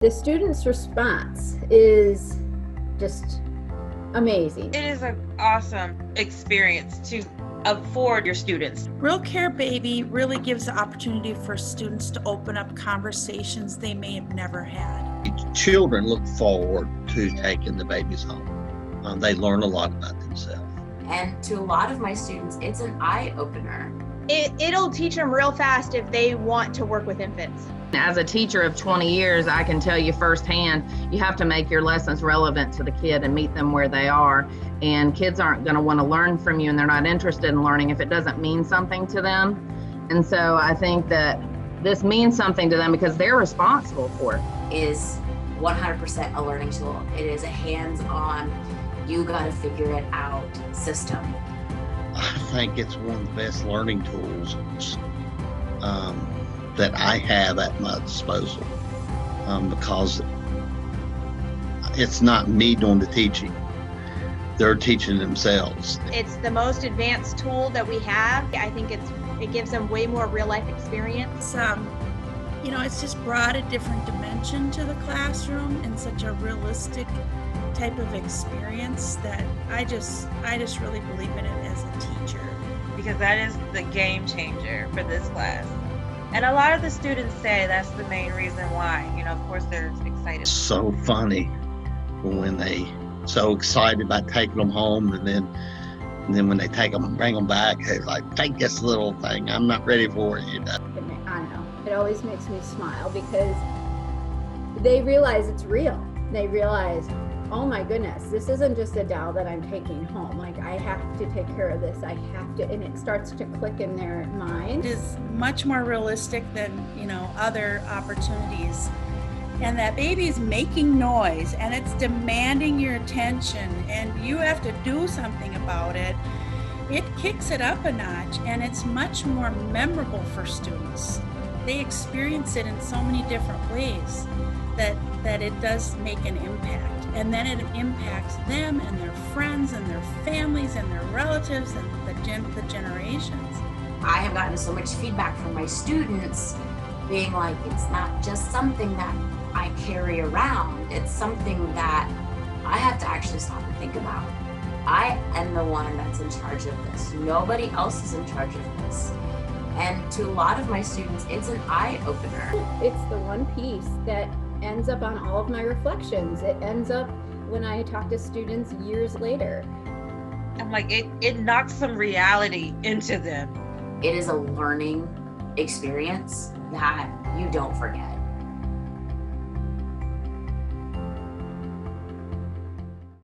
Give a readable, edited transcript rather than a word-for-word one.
The students' response is just amazing. It is an awesome experience to afford your students. RealCare Baby really gives the opportunity for students to open up conversations they may have never had. Children look forward to taking the babies home. They learn a lot about themselves. And to a lot of my students, it's an eye-opener. It'll teach them real fast if they want to work with infants. As a teacher of 20 years, I can tell you firsthand, you have to make your lessons relevant to the kid and meet them where they are. And kids aren't going to want to learn from you, and they're not interested in learning if it doesn't mean something to them. And so I think that this means something to them because they're responsible for it. Is 100% a learning tool. It is a hands-on, you got to figure it out system. I think it's one of the best learning tools that I have at my disposal because it's not me doing the teaching. They're teaching themselves. It's the most advanced tool that we have. I think it gives them way more real life experience. It's just brought a different dimension to the classroom and such a realistic type of experience that I just really believe in it as a teacher. Because that is the game changer for this class. And a lot of the students say that's the main reason why. Of course, they're excited. So funny when they so excited about taking them home, and then when they take them and bring them back, they're like, take this little thing. I'm not ready for it. I know. It always makes me smile because they realize it's real. They realize, oh my goodness, this isn't just a doll that I'm taking home. Like, I have to take care of this. I have to, and it starts to click in their mind. It is much more realistic than, other opportunities. And that baby's making noise and it's demanding your attention and you have to do something about it. It kicks it up a notch and it's much more memorable for students. They experience it in so many different ways that it does make an impact. And then it impacts them and their friends and their families and their relatives and the generations. I have gotten so much feedback from my students being like, it's not just something that I carry around, it's something that I have to actually stop and think about. I am the one that's in charge of this. Nobody else is in charge of this. And to a lot of my students, it's an eye-opener. It's the one piece that ends up on all of my reflections. It ends up when I talk to students years later. I'm like, it knocks some reality into them. It is a learning experience that you don't forget.